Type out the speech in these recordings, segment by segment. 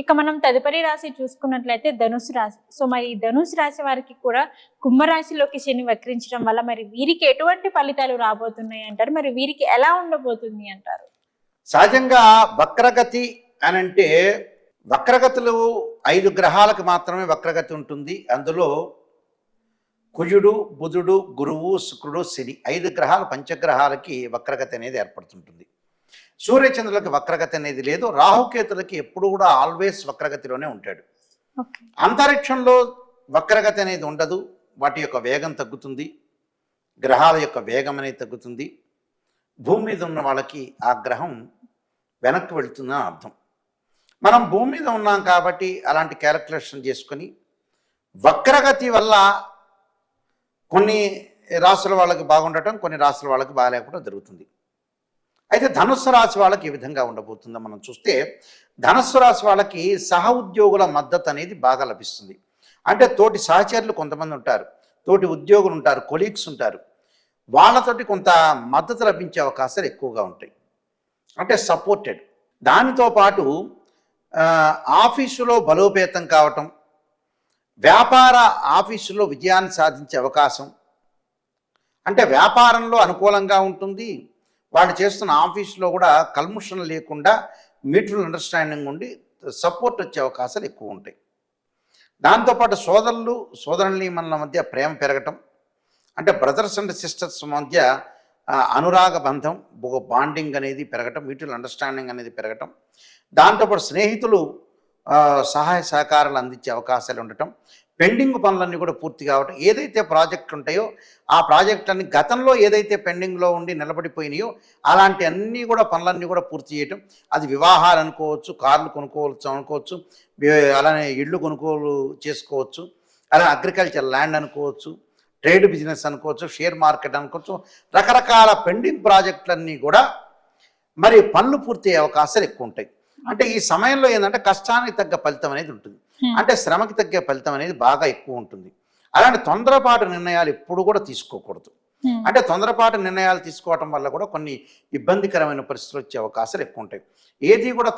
ఇక మనం తదుపరి రాశి చూసుకున్నట్లయితే ధనుసు రాశి. సో మరి ఈ ధనుసు రాశి వారికి కూడా కుంభరాశిలోకి శని వక్రించడం వల్ల మరి వీరికి ఎటువంటి ఫలితాలు రాబోతున్నాయి అంటారు? మరి వీరికి ఎలా ఉండబోతుంది అంటారు? సహజంగా వక్రగతి అని అంటే వక్రగతులు 5 గ్రహాలకు మాత్రమే వక్రగతి ఉంటుంది. అందులో కుజుడు, బుధుడు, గురువు, శుక్రుడు, శని 5 గ్రహాలు పంచగ్రహాలకి వక్రగతి అనేది ఏర్పడుతుంటుంది. సూర్యచంద్రులకి వక్రగతి అనేది లేదు. రాహుకేతులకి ఎప్పుడు కూడా ఆల్వేస్ వక్రగతిలోనే ఉంటాడు. అంతరిక్షంలో వక్రగతి అనేది ఉండదు. వాటి యొక్క వేగం తగ్గుతుంది, గ్రహాల యొక్క వేగం అనేది తగ్గుతుంది. భూమి మీద ఉన్న వాళ్ళకి ఆ గ్రహం వెనక్కి వెళుతుందని అర్థం. మనం భూమి మీద ఉన్నాం కాబట్టి అలాంటి క్యాలిక్యులేషన్ చేసుకొని వక్రగతి వల్ల కొన్ని రాశుల వాళ్ళకి బాగుండటం, కొన్ని రాశుల వాళ్ళకి బాగాలేకపోవడం జరుగుతుంది. అయితే ధనుస్సు రాశి వాళ్ళకి ఈ విధంగా ఉండబోతుందో మనం చూస్తే, ధనుస్సు రాశి వాళ్ళకి సహ ఉద్యోగుల మద్దతు అనేది బాగా లభిస్తుంది. అంటే తోటి సహచరులు కొంతమంది ఉంటారు, తోటి ఉద్యోగులు ఉంటారు, కొలీగ్స్ ఉంటారు. వాళ్ళతోటి కొంత మద్దతు లభించే అవకాశాలు ఎక్కువగా ఉంటాయి. అంటే సపోర్టెడ్. దానితో పాటు ఆఫీసులో బలోపేతం కావటం, వ్యాపార ఆఫీసులో విజయాన్ని సాధించే అవకాశం, అంటే వ్యాపారంలో అనుకూలంగా ఉంటుంది. వాళ్ళు చేస్తున్న ఆఫీసులో కూడా కల్ముషం లేకుండా మ్యూచువల్ అండర్స్టాండింగ్ ఉండి సపోర్ట్ వచ్చే అవకాశాలు ఎక్కువ ఉంటాయి. దాంతోపాటు సోదరులు సోదరుల మధ్య ప్రేమ పెరగటం, అంటే బ్రదర్స్ అండ్ సిస్టర్స్ మధ్య అనురాగ బంధం, బాండింగ్ అనేది పెరగటం, మ్యూచువల్ అండర్స్టాండింగ్ అనేది పెరగటం. దాంతోపాటు స్నేహితులు సహాయ సహకారాలు అందించే అవకాశాలు ఉండటం, పెండింగ్ పనులన్నీ కూడా పూర్తి కావటం. ఏదైతే ప్రాజెక్టులు ఉంటాయో ఆ ప్రాజెక్టులన్నీ గతంలో ఏదైతే పెండింగ్లో ఉండి నిలబడిపోయినాయో అలాంటి అన్నీ కూడా పనులన్నీ కూడా పూర్తి చేయటం. అది వివాహాలు అనుకోవచ్చు, కార్లు కొనుక్కోవచ్చు అనుకోవచ్చు, అలానే ఇళ్ళు కొనుగోలు చేసుకోవచ్చు, అలానే అగ్రికల్చర్ ల్యాండ్ అనుకోవచ్చు, ట్రేడ్ బిజినెస్ అనుకోవచ్చు, షేర్ మార్కెట్ అనుకోవచ్చు. రకరకాల పెండింగ్ ప్రాజెక్టులన్నీ కూడా మరి పనులు పూర్తి అయ్యే అవకాశాలు ఎక్కువ ఉంటాయి. అంటే ఈ సమయంలో ఏంటంటే కష్టానికి తగ్గ ఫలితం అనేది ఉంటుంది. అంటే శ్రమకి తగ్గ ఫలితం అనేది బాగా ఎక్కువ ఉంటుంది. అలాంటి తొందరపాటు నిర్ణయాలు ఎప్పుడు కూడా తీసుకోకూడదు. అంటే తొందరపాటు నిర్ణయాలు తీసుకోవటం వల్ల కూడా కొన్ని ఇబ్బందికరమైన పరిస్థితులు వచ్చే అవకాశాలు ఎక్కువ ఉంటాయి. ఏది కూడా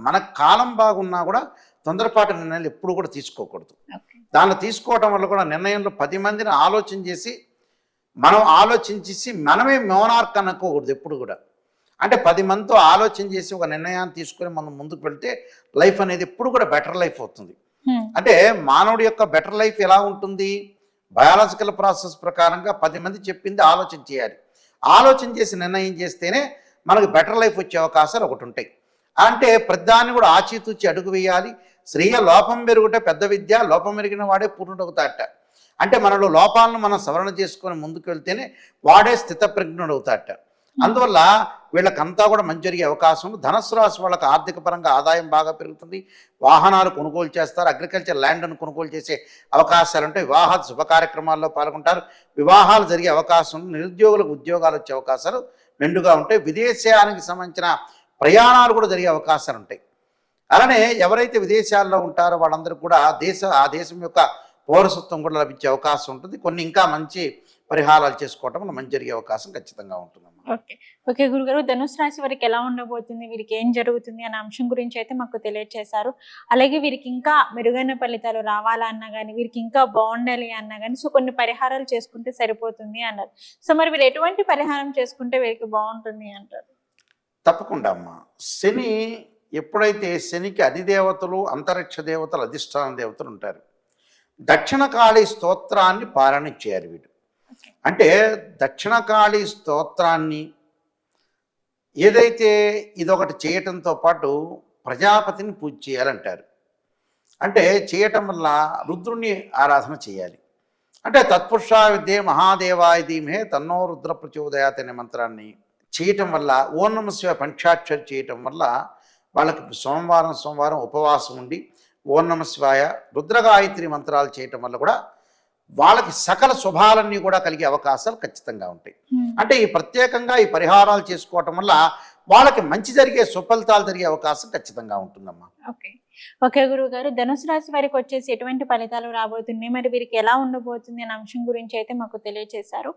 మన కాలం బాగున్నా కూడా తొందరపాటు నిర్ణయాలు ఎప్పుడు కూడా తీసుకోకూడదు. దాన్ని తీసుకోవటం వల్ల కూడా నిర్ణయంలో 10 మందిని ఆలోచన చేసి మనం ఆలోచించేసి మనమే మోనార్క్ అనుకోకూడదు ఎప్పుడు కూడా. అంటే 10 మందితో ఆలోచన చేసి ఒక నిర్ణయాన్ని తీసుకొని మనం ముందుకు వెళ్తే లైఫ్ అనేది ఎప్పుడు కూడా బెటర్ లైఫ్ అవుతుంది. అంటే మానవుడి యొక్క బెటర్ లైఫ్ ఎలా ఉంటుంది? బయాలజికల్ ప్రాసెస్ ప్రకారంగా 10 మంది చెప్పింది ఆలోచన చేయాలి. ఆలోచన చేసి నిర్ణయం చేస్తేనే మనకు బెటర్ లైఫ్ వచ్చే అవకాశాలు ఒకటి ఉంటాయి. అంటే ప్రతిదాన్ని కూడా ఆచితూచి అడుగు వేయాలి. స్త్రీయ లోపం పెరుగుట పెద్ద విద్య, లోపం పెరిగిన వాడే పూర్ణుడవుతాడట. అంటే మనలో లోపాలను మనం సవరణ చేసుకొని ముందుకు వెళ్తేనే వాడే స్థితప్రజ్ఞుడు అవుతాడట. అందువల్ల వీళ్ళకంతా కూడా మంచి జరిగే అవకాశం. ధనుస్సు రాశి వాళ్ళకి ఆర్థిక పరంగా ఆదాయం బాగా పెరుగుతుంది. వాహనాలు కొనుగోలు చేస్తారు, అగ్రికల్చర్ ల్యాండ్ను కొనుగోలు చేసే అవకాశాలు ఉంటాయి. వివాహ శుభ కార్యక్రమాల్లో పాల్గొంటారు, వివాహాలు జరిగే అవకాశం, నిరుద్యోగులకు ఉద్యోగాలు వచ్చే అవకాశాలు మెండుగా ఉంటాయి. విదేశానికి సంబంధించిన ప్రయాణాలు కూడా జరిగే అవకాశాలు ఉంటాయి. అలానే ఎవరైతే విదేశాల్లో ఉంటారో వాళ్ళందరికీ కూడా ఆ దేశం యొక్క పౌరసత్వం కూడా లభించే అవకాశం ఉంటుంది. కొన్ని ఇంకా మంచి పరిహారాలు చేసుకోవటం మంచి జరిగే అవకాశం ఖచ్చితంగా ఉంటుందమ్మా. ఓకే గురుగారు, ధనుసు రాశి వారికి ఎలా ఉండబోతుంది, వీరికి ఏం జరుగుతుంది అనే అంశం గురించి అయితే మాకు తెలియజేశారు. అలాగే వీరికి ఇంకా మెరుగైన ఫలితాలు రావాలన్నా కానీ, వీరికి ఇంకా బాగుండాలి అన్నా కానీ సో కొన్ని పరిహారాలు చేసుకుంటే సరిపోతుంది అన్నారు. సో మరి వీరు ఎటువంటి పరిహారం చేసుకుంటే వీరికి బాగుంటుంది అంటారు? తప్పకుండా అమ్మా. శని ఎప్పుడైతే శనికి అధిదేవతలు, అంతరిక్ష దేవతలు, అధిష్టాన దేవతలు ఉంటారు. దక్షిణకాళి స్తోత్రాన్ని పారాయణ చేయాలి వీడు. అంటే దక్షిణకాళి స్తోత్రాన్ని ఏదైతే ఇదొకటి చేయటంతో పాటు ప్రజాపతిని పూజ చేయాలంటారు. అంటే చేయటం వల్ల రుద్రుణ్ణి ఆరాధన చేయాలి. అంటే తత్పురుషా విద్యే మహాదేవాయ ధీమహే తన్నో రుద్ర ప్రచోదయాత్ అనే మంత్రాన్ని చేయటం వల్ల, ఓం నమః శివాయ పంచాక్షరి చేయటం వల్ల వాళ్ళకి సోమవారం ఉపవాసం ఉండి ఓం నమః శివాయ రుద్రగాయత్రి మంత్రాలు చేయటం వల్ల కూడా వాళ్ళకి సకల శుభాలన్నీ కూడా కలిగే అవకాశాలు ఖచ్చితంగా ఉంటాయి. అంటే ఈ ప్రత్యేకంగా ఈ పరిహారాలు చేసుకోవటం వల్ల వాళ్ళకి మంచి జరిగే సుఫలితాలు జరిగే అవకాశం ఖచ్చితంగా ఉంటుందమ్మా. ఓకే గురువు గారు, ధనుసు రాశి వారికి వచ్చేసి ఎటువంటి ఫలితాలు రాబోతున్నాయి, మరి వీరికి ఎలా ఉండబోతుంది అనే అంశం గురించి అయితే మాకు తెలియజేశారు.